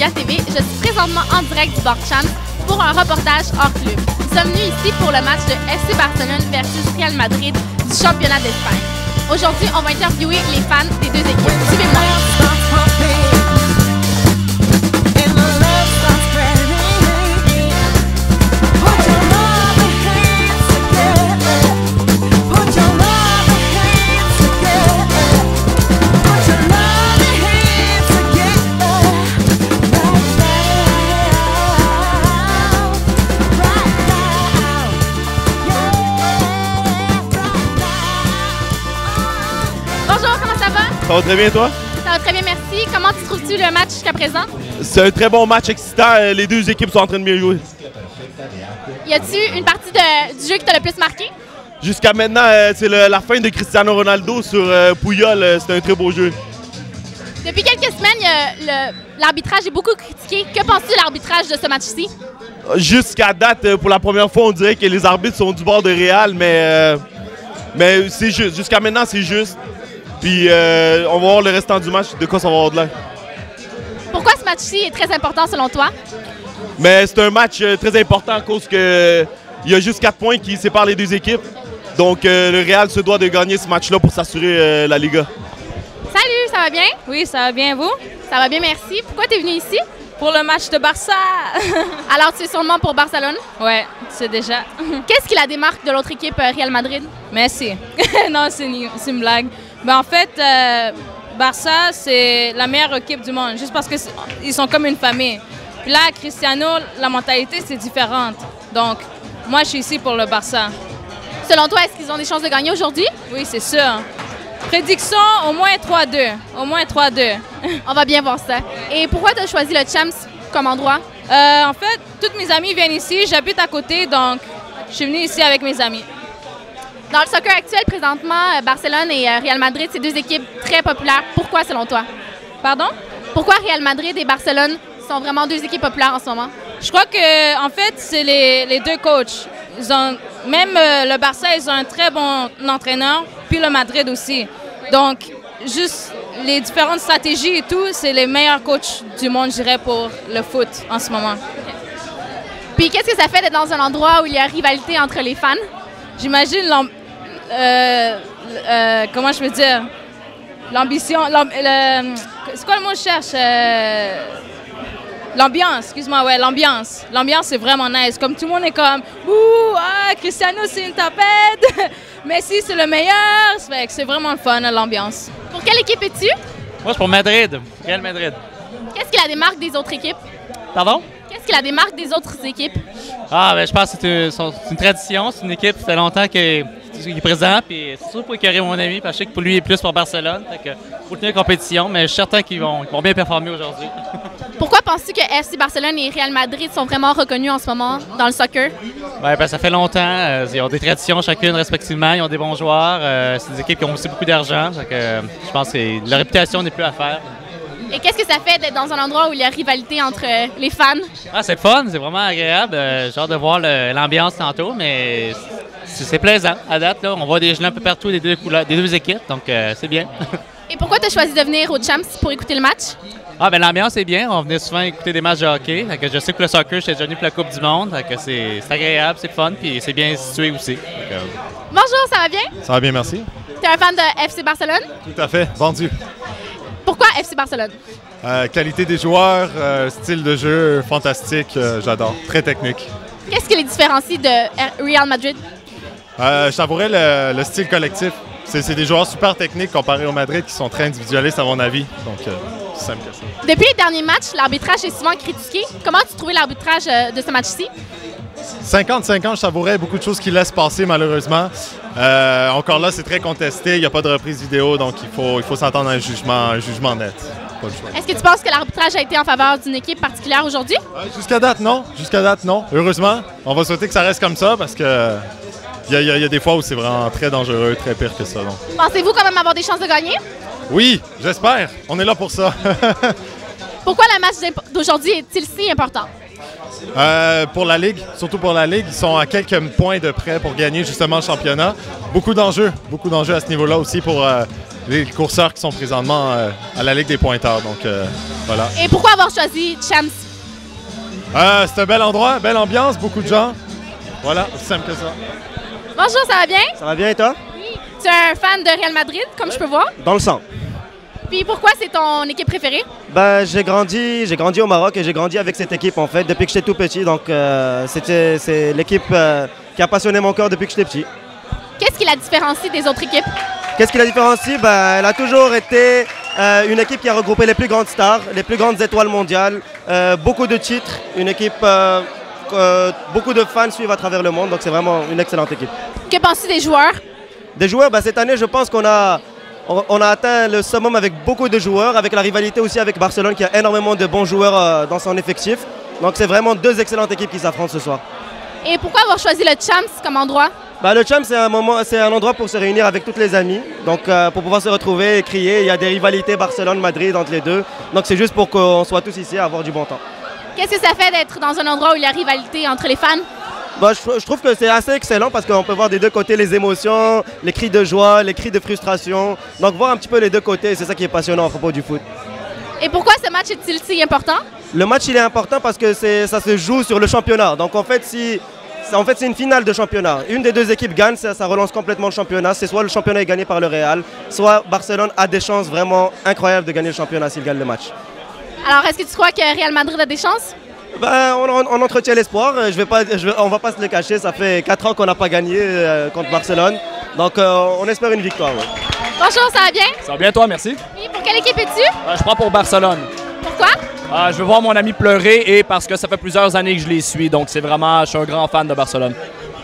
Média TV. Je suis présentement en direct du Borchamps pour un reportage hors club. Nous sommes venus ici pour le match de FC Barcelone versus Real Madrid du championnat d'Espagne. Aujourd'hui, on va interviewer les fans des deux équipes. Suivez-moi. Bonjour, comment ça va? Ça va très bien, toi? Ça va très bien, merci. Comment tu trouves-tu le match jusqu'à présent? C'est un très bon match excitant. Les deux équipes sont en train de bien jouer. Y a-tu une partie du jeu qui t'a le plus marqué? Jusqu'à maintenant, c'est la fin de Cristiano Ronaldo sur Puyol. C'est un très beau jeu. Depuis quelques semaines, l'arbitrage est beaucoup critiqué. Que penses-tu de l'arbitrage de ce match-ci? Jusqu'à date, pour la première fois, on dirait que les arbitres sont du bord de Real, mais c'est juste. Jusqu'à maintenant, c'est juste. Puis on va voir le restant du match, de quoi ça va avoir de l'air. Pourquoi ce match-ci est très important selon toi? Mais c'est un match très important à cause que il y a juste 4 points qui séparent les deux équipes. Donc le Real se doit de gagner ce match-là pour s'assurer la Liga. Salut, ça va bien? Oui, ça va bien, vous? Ça va bien, merci. Pourquoi tu es venu ici? Pour le match de Barça! Alors, tu es sûrement pour Barcelone. Ouais, c'est déjà. Qu'est-ce qui la démarque de l'autre équipe, Real Madrid? Merci. Non, c'est une blague. Ben, en fait, Barça, c'est la meilleure équipe du monde, juste parce qu'ils sont comme une famille. Puis là, Cristiano, la mentalité, c'est différente. Donc, moi, je suis ici pour le Barça. Selon toi, est-ce qu'ils ont des chances de gagner aujourd'hui? Oui, c'est sûr. Prédiction, au moins 3-2. Au moins 3-2. On va bien voir ça. Et pourquoi tu as choisi le Champs comme endroit? En fait, toutes mes amies viennent ici. J'habite à côté, donc je suis venue ici avec mes amis. Dans le soccer actuel, présentement, Barcelone et Real Madrid, c'est deux équipes très populaires. Pourquoi, selon toi? Pardon? Pourquoi Real Madrid et Barcelone sont vraiment deux équipes populaires en ce moment? Je crois que, en fait, c'est les deux coachs. Même le Barça, ils ont un très bon entraîneur, puis le Madrid aussi. Donc, juste les différentes stratégies et tout, c'est les meilleurs coachs du monde, je dirais, pour le foot en ce moment. Puis, qu'est-ce que ça fait d'être dans un endroit où il y a rivalité entre les fans? J'imagine comment je peux dire? L'ambition. C'est quoi le mot que je cherche? L'ambiance, excuse-moi, ouais, l'ambiance. L'ambiance, c'est vraiment nice. Comme tout le monde est comme, ouh, ah, Cristiano, c'est une tapette. Messi, c'est le meilleur. C'est vraiment le fun, l'ambiance. Pour quelle équipe es-tu? Moi, c'est pour Madrid. Real Madrid. Qu'est-ce qui la démarque des autres équipes? Pardon? Qu'est-ce qui la démarque des autres équipes? Ah, ben je pense que c'est une tradition. C'est une équipe, ça fait longtemps qu'il est présent. Puis c'est sûr pour écœurer mon ami, parce que je sais que pour lui, il est plus pour Barcelone. Fait que pour tenir la compétition, mais je suis certain qu'ils vont bien performer aujourd'hui. Pourquoi penses-tu que FC Barcelone et Real Madrid sont vraiment reconnus en ce moment dans le soccer? Ouais, ben ça fait longtemps. Ils ont des traditions chacune respectivement. Ils ont des bons joueurs. C'est des équipes qui ont aussi beaucoup d'argent. Je pense que la réputation n'est plus à faire. Et qu'est-ce que ça fait d'être dans un endroit où il y a rivalité entre les fans? Ah, c'est fun, c'est vraiment agréable. J'ai hâte de voir l'ambiance tantôt, mais c'est plaisant à date. Là. On voit des jeux un peu partout des deux équipes, donc c'est bien. Et pourquoi tu as choisi de venir au Champs pour écouter le match? Ah, ben l'ambiance est bien. On venait souvent écouter des matchs de hockey. Fait que je sais que le soccer, j'étais déjà venu pour la Coupe du Monde. Fait que c'est agréable, c'est fun, puis c'est bien situé aussi. Bonjour, ça va bien? Ça va bien, merci. Tu es un fan de FC Barcelone? Tout à fait, vendu. Pourquoi FC Barcelone? Qualité des joueurs, style de jeu fantastique, j'adore. Très technique. Qu'est-ce qui les différencie de Real Madrid? Je savourais le style collectif. C'est des joueurs super techniques comparés au Madrid qui sont très individualistes à mon avis. Donc, c'est simple que ça. Depuis les derniers matchs, l'arbitrage est souvent critiqué. Comment as-tu trouvé l'arbitrage de ce match-ci? 50-50, je savourais beaucoup de choses qui laissent passer malheureusement. Encore là, c'est très contesté. Il n'y a pas de reprise vidéo, donc il faut s'entendre à un jugement net. Pas le choix. Est-ce que tu penses que l'arbitrage a été en faveur d'une équipe particulière aujourd'hui? Jusqu'à date, non. Jusqu'à date, non. Heureusement, on va souhaiter que ça reste comme ça parce que il y a des fois où c'est vraiment très dangereux, très pire que ça. Donc. Pensez-vous quand même avoir des chances de gagner? Oui, j'espère. On est là pour ça. Pourquoi le match d'aujourd'hui est-il si important? Pour la Ligue, surtout pour la Ligue, ils sont à quelques points de près pour gagner justement le championnat. Beaucoup d'enjeux à ce niveau-là aussi pour les courseurs qui sont présentement à la Ligue des pointeurs. Donc, voilà. Et pourquoi avoir choisi Champs? C'est un bel endroit, belle ambiance, beaucoup de gens. Voilà, aussi simple que ça. Bonjour, ça va bien? Ça va bien et toi? Oui. Tu es un fan de Real Madrid, comme je peux voir. Dans le sang. Puis pourquoi c'est ton équipe préférée? Ben, j'ai grandi au Maroc et j'ai grandi avec cette équipe en fait depuis que j'étais tout petit. Donc c'est l'équipe qui a passionné mon cœur depuis que j'étais petit. Qu'est-ce qui la différencie des autres équipes? Qu'est-ce qui la différencie? Ben, elle a toujours été une équipe qui a regroupé les plus grandes stars, les plus grandes étoiles mondiales, beaucoup de titres, une équipe que beaucoup de fans suivent à travers le monde. Donc c'est vraiment une excellente équipe. Que penses-tu des joueurs? Des joueurs, ben, cette année je pense qu'on a atteint le summum avec beaucoup de joueurs, avec la rivalité aussi avec Barcelone qui a énormément de bons joueurs dans son effectif. Donc c'est vraiment deux excellentes équipes qui s'affrontent ce soir. Et pourquoi avoir choisi le Champs comme endroit? Bah, le Champs, c'est un endroit pour se réunir avec tous les amis, donc pour pouvoir se retrouver et crier. Il y a des rivalités Barcelone-Madrid entre les deux, donc c'est juste pour qu'on soit tous ici à avoir du bon temps. Qu'est-ce que ça fait d'être dans un endroit où il y a rivalité entre les fans? Bah, je trouve que c'est assez excellent parce qu'on peut voir des deux côtés les émotions, les cris de joie, les cris de frustration. Donc voir un petit peu les deux côtés, c'est ça qui est passionnant à propos du foot. Et pourquoi ce match est-il si important? Le match il est important parce que ça se joue sur le championnat. Donc en fait, c'est une finale de championnat. Une des deux équipes gagne, ça relance complètement le championnat. C'est soit le championnat est gagné par le Real, soit Barcelone a des chances vraiment incroyables de gagner le championnat s'il gagne le match. Alors, est-ce que tu crois que Real Madrid a des chances? Ben, on entretient l'espoir. On va pas se le cacher. Ça fait 4 ans qu'on n'a pas gagné contre Barcelone. Donc on espère une victoire. Ouais. Bonjour, ça va bien? Ça va bien toi, merci? Oui, pour quelle équipe es-tu? Je prends pour Barcelone. Pourquoi? Je veux voir mon ami pleurer et parce que ça fait plusieurs années que je les suis. Donc je suis un grand fan de Barcelone.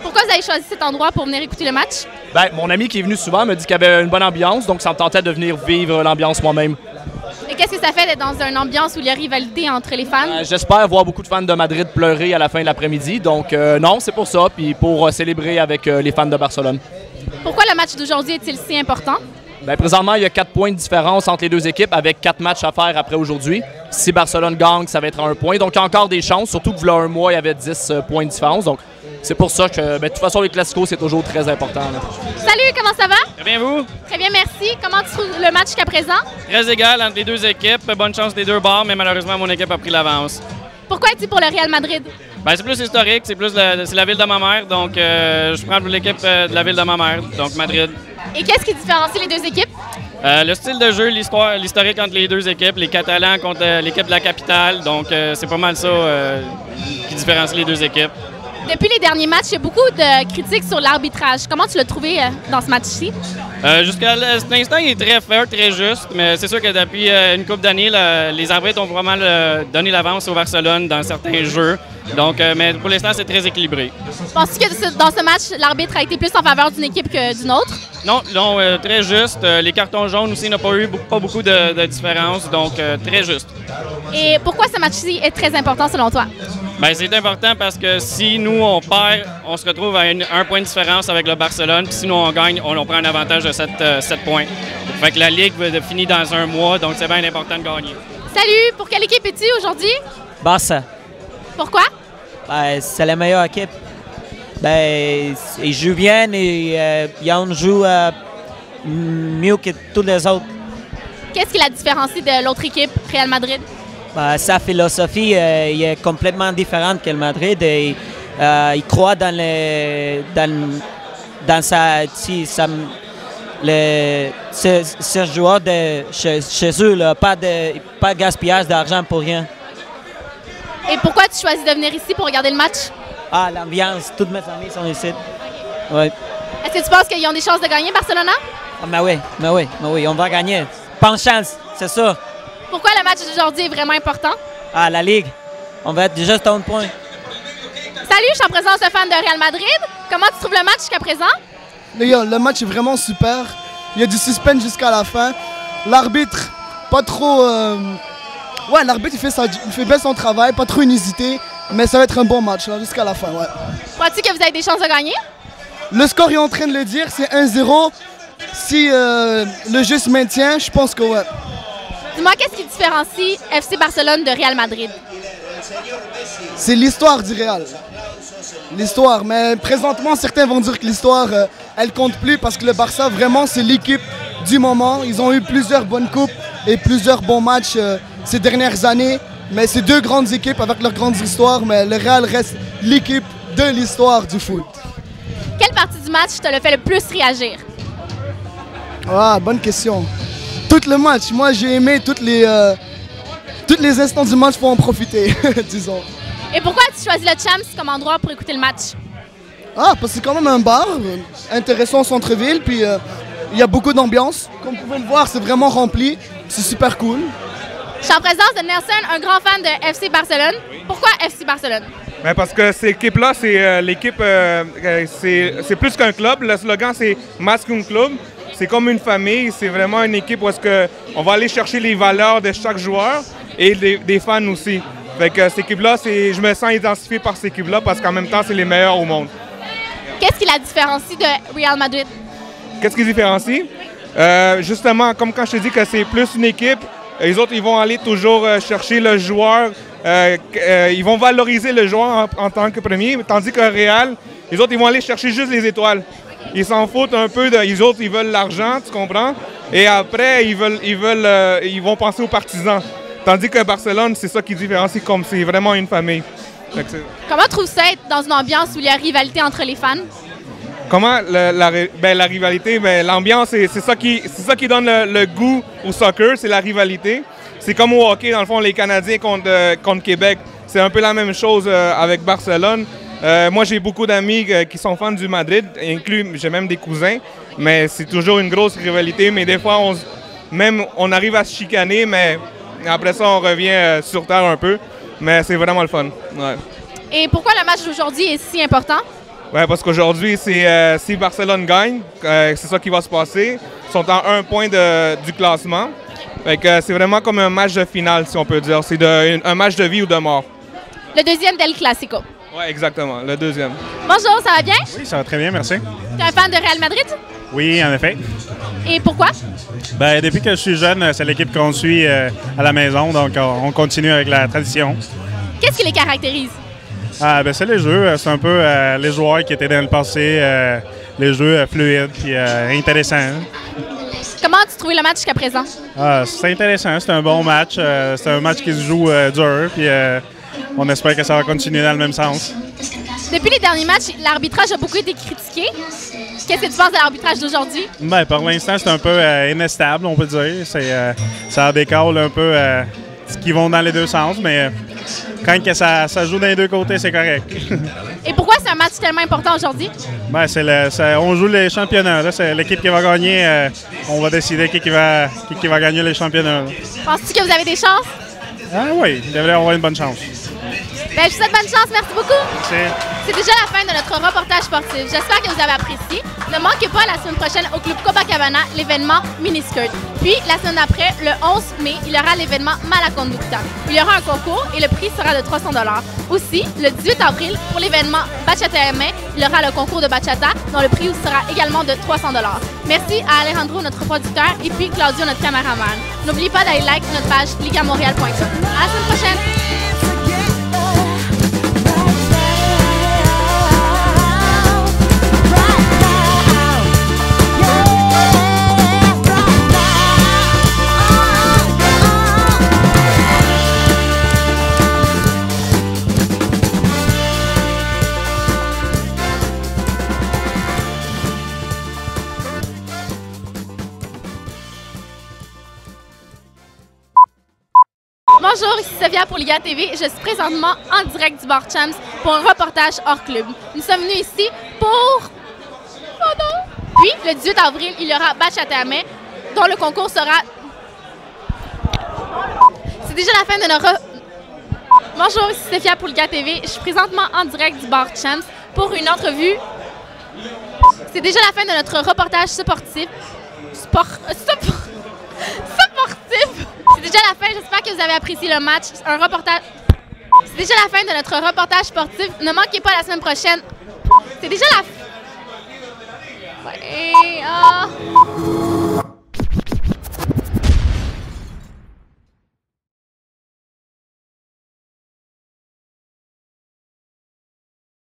Pourquoi vous avez choisi cet endroit pour venir écouter le match? Ben, mon ami qui est venu souvent me dit qu'il y avait une bonne ambiance, donc ça me tentait de venir vivre l'ambiance moi-même. Et qu'est-ce que ça fait d'être dans une ambiance où il y a rivalité entre les fans? J'espère voir beaucoup de fans de Madrid pleurer à la fin de l'après-midi. Donc non, c'est pour ça, puis pour célébrer avec les fans de Barcelone. Pourquoi le match d'aujourd'hui est-il si important? Ben, présentement, il y a 4 points de différence entre les deux équipes avec 4 matchs à faire après aujourd'hui. Si Barcelone gagne, ça va être à 1 point. Donc il y a encore des chances, surtout que voilà un mois, il y avait 10 points de différence. Donc c'est pour ça que, de toute façon, les classicos, c'est toujours très important. Là. Salut, comment ça va? Très bien, vous? Très bien, merci. Comment tu trouves le match jusqu'à présent? Très égal entre les deux équipes. Bonne chance des deux bords, mais malheureusement, mon équipe a pris l'avance. Pourquoi es-tu pour le Real Madrid? Ben, c'est plus historique, c'est la ville de ma mère, donc je prends pour l'équipe de la ville de ma mère, donc Madrid. Et qu'est-ce qui différencie les deux équipes? Le style de jeu, l'historique entre les deux équipes, les Catalans contre l'équipe de la capitale, donc c'est pas mal ça qui différencie les deux équipes. Depuis les derniers matchs, il y a beaucoup de critiques sur l'arbitrage. Comment tu l'as trouvé dans ce match-ci? Jusqu'à l'instant, il est très fair, très juste, mais c'est sûr que depuis une couple d'années, les arbitres ont vraiment donné l'avance au Barcelone dans certains jeux. Donc, mais pour l'instant, c'est très équilibré. Penses-tu que dans ce match, l'arbitre a été plus en faveur d'une équipe que d'une autre? Non, très juste. Les cartons jaunes aussi n'ont pas beaucoup de différence, donc très juste. Et pourquoi ce match-ci est très important selon toi? Bien, c'est important parce que si nous, on perd, on se retrouve à un point de différence avec le Barcelone. Puis si nous, on gagne, on prend un avantage de 7 points. Fait que la Ligue va finir dans un mois, donc c'est bien important de gagner. Salut! Pour quelle équipe es-tu aujourd'hui? Barça. Pourquoi? Ben, c'est la meilleure équipe. Ben, ils jouent bien et ils jouent mieux que tous les autres. Qu'est-ce qui la différencie de l'autre équipe, Real Madrid? Ben, sa philosophie est complètement différente que le Madrid et il croit dans ses joueurs chez eux, là, pas de gaspillage d'argent pour rien. Et pourquoi tu choisis de venir ici pour regarder le match? Ah, l'ambiance, toutes mes amis sont ici. Ouais. Est-ce que tu penses qu'ils ont des chances de gagner, Barcelona? Ah, oui, on va gagner. Pas de chance, c'est ça. Pourquoi le match d'aujourd'hui est vraiment important? Ah, la Ligue. On va être juste à 1 point. Salut, je suis en présence de fans de Real Madrid. Comment tu trouves le match jusqu'à présent? Les gars, le match est vraiment super. Il y a du suspense jusqu'à la fin. L'arbitre, pas trop... Ouais, l'arbitre, il fait bien son travail, pas trop inusité. Mais ça va être un bon match là, jusqu'à la fin, ouais. Crois-tu que vous avez des chances de gagner? Le score est en train de le dire, c'est 1-0. Si le jeu se maintient, je pense que ouais. Dis-moi, qu'est-ce qui différencie FC Barcelone de Real Madrid? C'est l'histoire du Real. L'histoire, mais présentement, certains vont dire que l'histoire, elle compte plus parce que le Barça, vraiment, c'est l'équipe du moment. Ils ont eu plusieurs bonnes coupes et plusieurs bons matchs ces dernières années. Mais c'est deux grandes équipes avec leurs grandes histoires, mais le Real reste l'équipe de l'histoire du foot. Quelle partie du match te le fait le plus réagir? Ah, bonne question. Tout le match. Moi, j'ai aimé tous les instants du match pour en profiter, disons. Et pourquoi as-tu choisi le Champs comme endroit pour écouter le match? Ah, parce que c'est quand même un bar intéressant au centre-ville, puis il y a beaucoup d'ambiance. Comme vous pouvez le voir, c'est vraiment rempli. C'est super cool. Je suis en présence de Nelson, un grand fan de FC Barcelone. Pourquoi FC Barcelone? Ben parce que cette équipe-là, c'est l'équipe, c'est plus qu'un club. Le slogan, c'est Más qu'un club. C'est comme une famille. C'est vraiment une équipe où on va aller chercher les valeurs de chaque joueur et des fans aussi. Fait que cette équipe-là, je me sens identifié par cette équipe-là parce qu'en même temps, c'est les meilleurs au monde. Qu'est-ce qui la différencie de Real Madrid? Qu'est-ce qui différencie? Justement, comme quand je te dis que c'est plus une équipe, les autres, ils vont aller toujours chercher le joueur. Ils vont valoriser le joueur en tant que premier, tandis que Real, les autres, ils vont aller chercher juste les étoiles. Ils s'en foutent un peu. Les autres, ils veulent l'argent, tu comprends? Et après, ils vont penser aux partisans. Tandis que Barcelone, c'est ça qui différencie, comme c'est vraiment une famille. Comment trouves-tu ça être dans une ambiance où il y a rivalité entre les fans? Comment la rivalité, l'ambiance, c'est ça qui donne le goût au soccer, c'est la rivalité. C'est comme au hockey, dans le fond, les Canadiens contre Québec. C'est un peu la même chose avec Barcelone. Moi, j'ai beaucoup d'amis qui sont fans du Madrid, j'ai même des cousins, mais c'est toujours une grosse rivalité. Mais des fois, on arrive à se chicaner, mais après ça, on revient sur terre un peu. Mais c'est vraiment le fun. Ouais. Et pourquoi le match d'aujourd'hui est si important? Ouais, parce qu'aujourd'hui, si Barcelone gagne, c'est ça qui va se passer. Ils sont à 1 point du classement. Fait que c'est vraiment comme un match de finale, si on peut dire. C'est un match de vie ou de mort. Le deuxième del Clasico. Oui, exactement, le deuxième. Bonjour, ça va bien? Oui, ça va très bien, merci. Tu es un fan de Real Madrid? Oui, en effet. Et pourquoi? Ben, depuis que je suis jeune, c'est l'équipe qu'on suit à la maison, donc on continue avec la tradition. Qu'est-ce qui les caractérise? Ah, ben, c'est les jeux. C'est un peu les joueurs qui étaient dans le passé, les jeux fluides et intéressants. Comment as-tu trouvé le match jusqu'à présent? Ah, c'est intéressant, c'est un bon match. C'est un match qui se joue dur, puis on espère que ça va continuer dans le même sens. Depuis les derniers matchs, l'arbitrage a beaucoup été critiqué. Qu'est-ce que tu penses de l'arbitrage d'aujourd'hui? Ben, pour l'instant, c'est un peu inestable, on peut dire. Ça décale un peu ce qui vont dans les deux sens, mais quand que ça joue dans les deux côtés, c'est correct. Et pourquoi c'est un match tellement important aujourd'hui? Ben, on joue les championnats. Là, c'est l'équipe qui va gagner. On va décider qui va gagner les championnats. Penses-tu que vous avez des chances? Ah oui, il devrait avoir une bonne chance. Ben, je vous souhaite bonne chance. Merci beaucoup. Merci. C'est déjà la fin de notre reportage sportif. J'espère que vous avez apprécié. Ne manquez pas la semaine prochaine au Club Copacabana l'événement Miniskirt. Puis, la semaine d'après, le 11 mai, il y aura l'événement Malaconducta. Il y aura un concours et le prix sera de 300 $. Aussi, le 18 avril, pour l'événement Bachata MMA, il y aura le concours de bachata dont le prix sera également de 300 $. Merci à Alejandro, notre producteur, et puis Claudio, notre caméraman. N'oubliez pas d'aller like notre page ligamontréal.com. À la semaine prochaine! Bonjour, ici Sophia pour Liga TV. Je suis présentement en direct du bar Champs pour un reportage hors club. Nous sommes venus ici pour... Puis, le 18 avril, il y aura Bachata MMA, dont le concours sera... C'est déjà la fin de notre... Bonjour, ici Sophia pour Liga TV. Je suis présentement en direct du bar Champs pour une entrevue. C'est déjà la fin de notre reportage sportif. Sportif! C'est déjà la fin, j'espère que vous avez apprécié le match. C'est déjà la fin de notre reportage sportif. Ne manquez pas la semaine prochaine. C'est déjà la fin.